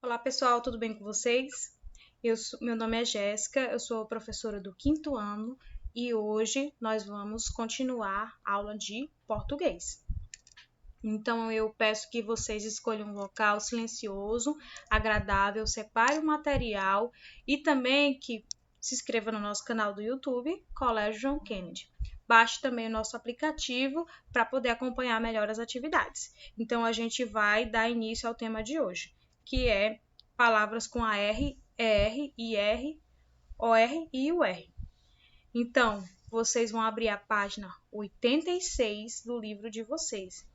Olá pessoal, tudo bem com vocês? Meu nome é Jéssica, eu sou professora do 5º ano e hoje nós vamos continuar a aula de português. Então eu peço que vocês escolham um local silencioso, agradável, separe o material e também que se inscreva no nosso canal do YouTube, Colégio João Kennedy. Baixe também o nosso aplicativo para poder acompanhar melhor as atividades. Então a gente vai dar início ao tema de hoje, que é palavras com a R, ER, IR, OR e UR. Então, vocês vão abrir a página 86 do livro de vocês.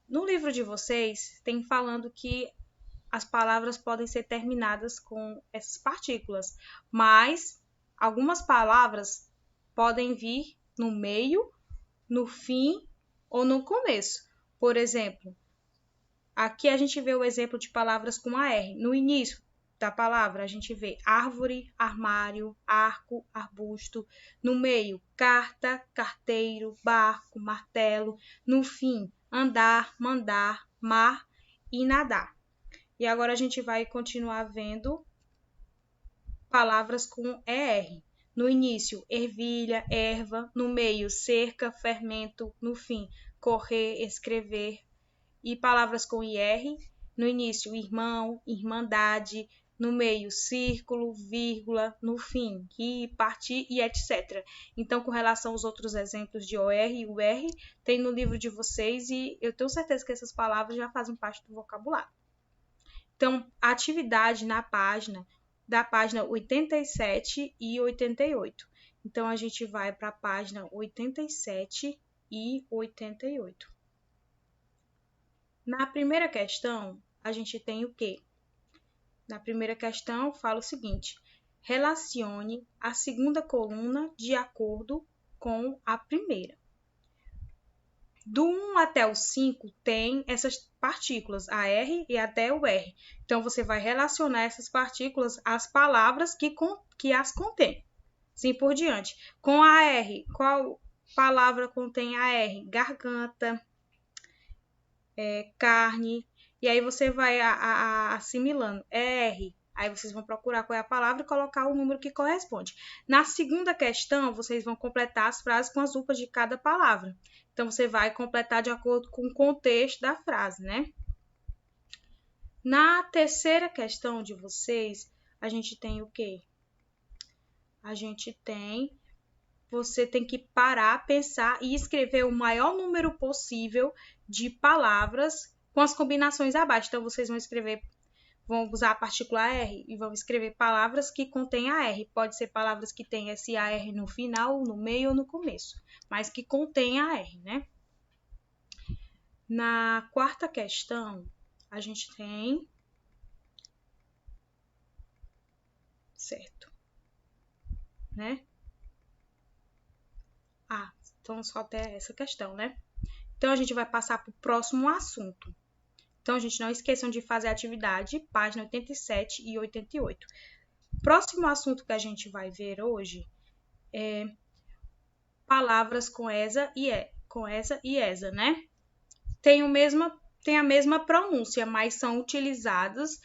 No livro de vocês, tem falando que as palavras podem ser terminadas com essas partículas, mas algumas palavras podem vir no meio, no fim ou no começo. Por exemplo, aqui a gente vê o exemplo de palavras com a R. No início da palavra, a gente vê árvore, armário, arco, arbusto. No meio, carta, carteiro, barco, martelo. No fim, andar, mandar, mar e nadar. E agora a gente vai continuar vendo palavras com ER. No início, ervilha, erva. No meio, cerca, fermento. No fim, correr, escrever. E palavras com IR. No início, irmão, irmandade. No meio, círculo, vírgula. No fim, rir, partir e etc. Então, com relação aos outros exemplos de OR e UR, tem no livro de vocês e eu tenho certeza que essas palavras já fazem parte do vocabulário. Então, atividade na página, da página 87 e 88. Então, a gente vai para a página 87 e 88. Na primeira questão, a gente tem o quê? Na primeira questão, fala o seguinte: relacione a segunda coluna de acordo com a primeira. Do 1 até o 5 tem essas partículas, a R e até o R. Então, você vai relacionar essas partículas às palavras que as contêm. Assim por diante. Com a R, qual palavra contém a R? Garganta, carne. E aí você vai assimilando. R. Aí vocês vão procurar qual é a palavra e colocar o número que corresponde. Na segunda questão, vocês vão completar as frases com as UPAs de cada palavra. Então, você vai completar de acordo com o contexto da frase, né? Na terceira questão de vocês, a gente tem o quê? Você tem que parar, pensar e escrever o maior número possível de palavras com as combinações abaixo. Então, vocês vão usar a partícula R e vão escrever palavras que contêm a R. Pode ser palavras que têm esse AR no final, no meio ou no começo, mas que contêm a R, né? Na quarta questão, a gente tem... Certo. Né? Então só até essa questão, né? Então, a gente vai passar para o próximo assunto. Então, gente, não esqueçam de fazer a atividade, página 87 e 88. O próximo assunto que a gente vai ver hoje é palavras com esa e esa, né? Tem a mesma pronúncia, mas são utilizadas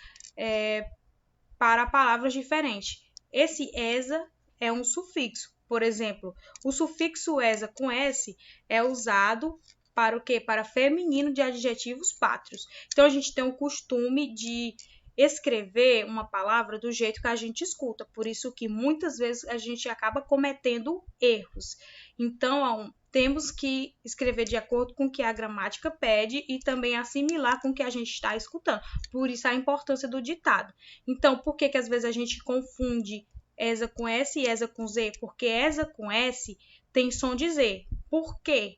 para palavras diferentes. Esse esa é um sufixo. Por exemplo, o sufixo esa com S é usado para o quê? Para feminino de adjetivos pátrios. Então, a gente tem o costume de escrever uma palavra do jeito que a gente escuta. Por isso que muitas vezes a gente acaba cometendo erros. Então, temos que escrever de acordo com o que a gramática pede e também assimilar com o que a gente está escutando. Por isso a importância do ditado. Então, por que às vezes a gente confunde esa com S e esa com Z? Porque esa com S tem som de Z. Por quê?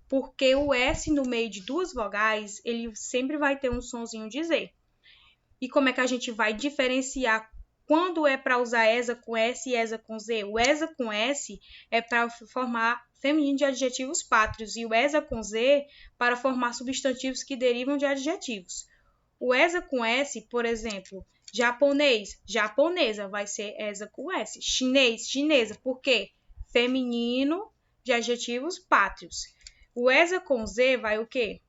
Porque o S no meio de duas vogais, ele sempre vai ter um sonzinho de Z. E como é que a gente vai diferenciar quando é para usar esa com S e esa com Z? O esa com S é para formar feminino de adjetivos pátrios e o esa com Z para formar substantivos que derivam de adjetivos. O esa com S, por exemplo, japonês, japonesa, vai ser esa com S. Chinês, chinesa, por quê? Feminino de adjetivos pátrios. O esa com Z vai o quê?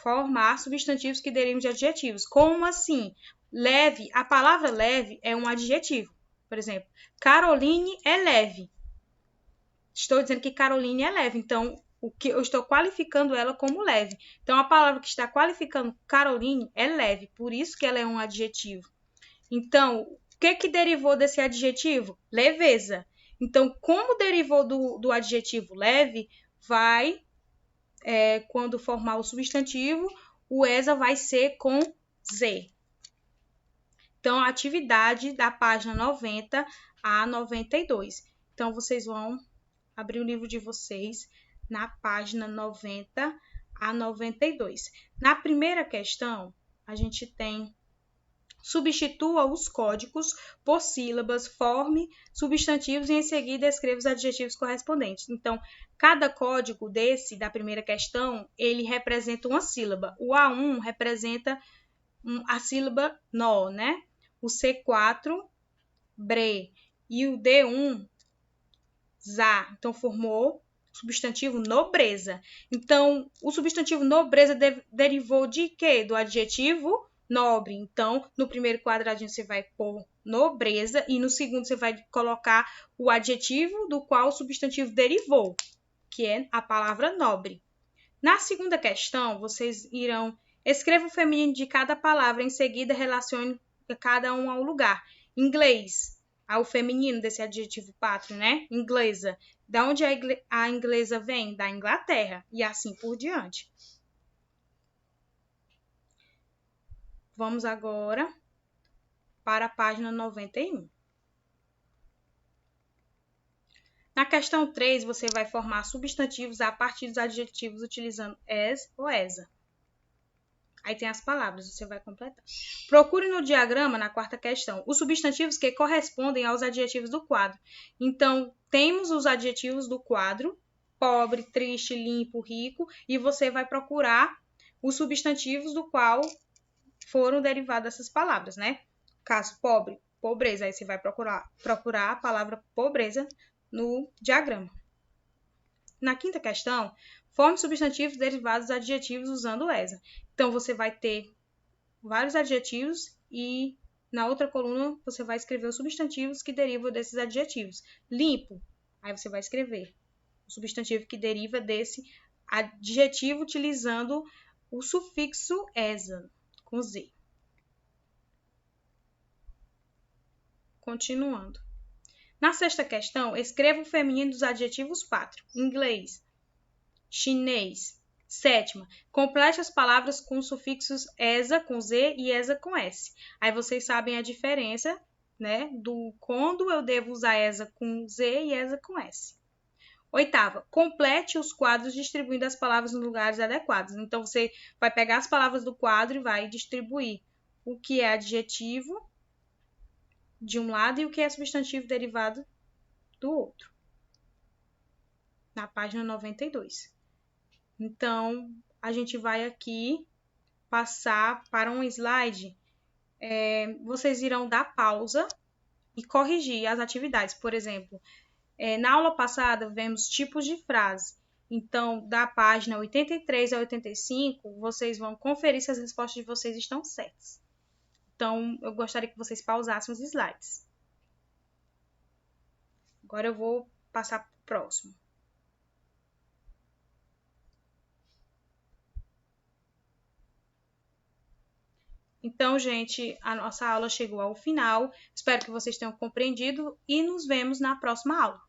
Formar substantivos que derivam de adjetivos. Como assim? Leve, a palavra leve é um adjetivo. Por exemplo, Caroline é leve. Estou dizendo que Caroline é leve, então o que eu estou qualificando ela como leve. Então a palavra que está qualificando Caroline é leve, por isso que ela é um adjetivo. Então, o que derivou desse adjetivo? Leveza. Então, como derivou do adjetivo leve, quando formar o substantivo, o ESA vai ser com Z. Então, a atividade da página 90 a 92. Então, vocês vão abrir o livro de vocês na página 90 a 92. Na primeira questão, a gente tem: substitua os códigos por sílabas, forme substantivos e em seguida escreva os adjetivos correspondentes. Então, cada código da primeira questão, ele representa uma sílaba. O A1 representa a sílaba nó, né? O C4, bre. E o D1, za. Então, formou o substantivo nobreza. Então, o substantivo nobreza derivou de quê? Do adjetivo nobre. Então, no primeiro quadradinho você vai pôr nobreza e no segundo você vai colocar o adjetivo do qual o substantivo derivou, que é a palavra nobre. Na segunda questão, vocês irão escreva o feminino de cada palavra, em seguida relacione cada um ao lugar. Inglês, ao feminino desse adjetivo pátrio, né? Inglesa. Da onde a inglesa vem? Da Inglaterra. E assim por diante. Vamos agora para a página 91. Na questão 3, você vai formar substantivos a partir dos adjetivos utilizando as ou esa. Aí tem as palavras, você vai completar. Procure no diagrama, na quarta questão, os substantivos que correspondem aos adjetivos do quadro. Então, temos os adjetivos do quadro: pobre, triste, limpo, rico, e você vai procurar os substantivos do qual foram derivadas essas palavras, né? Caso pobre, pobreza, aí você vai procurar a palavra pobreza no diagrama. Na quinta questão, forme substantivos derivados dos adjetivos usando esa. Então, você vai ter vários adjetivos e na outra coluna você vai escrever os substantivos que derivam desses adjetivos. Limpo, aí você vai escrever o substantivo que deriva desse adjetivo utilizando o sufixo esa, com Z. Continuando. Na sexta questão, escreva o feminino dos adjetivos pátrio. Inglês, chinês. Sétima, complete as palavras com sufixos esa com Z e esa com S. Aí vocês sabem a diferença, né, do quando eu devo usar esa com Z e esa com S. Oitava, complete os quadros distribuindo as palavras nos lugares adequados. Então, você vai pegar as palavras do quadro e vai distribuir o que é adjetivo de um lado e o que é substantivo derivado do outro. Na página 92. Então, a gente vai aqui passar para um slide. Vocês irão dar pausa e corrigir as atividades. Por exemplo, na aula passada, vemos tipos de frase. Então, da página 83 a 85, vocês vão conferir se as respostas de vocês estão certas. Então, eu gostaria que vocês pausassem os slides. Agora eu vou passar para o próximo. Então, gente, a nossa aula chegou ao final. Espero que vocês tenham compreendido e nos vemos na próxima aula.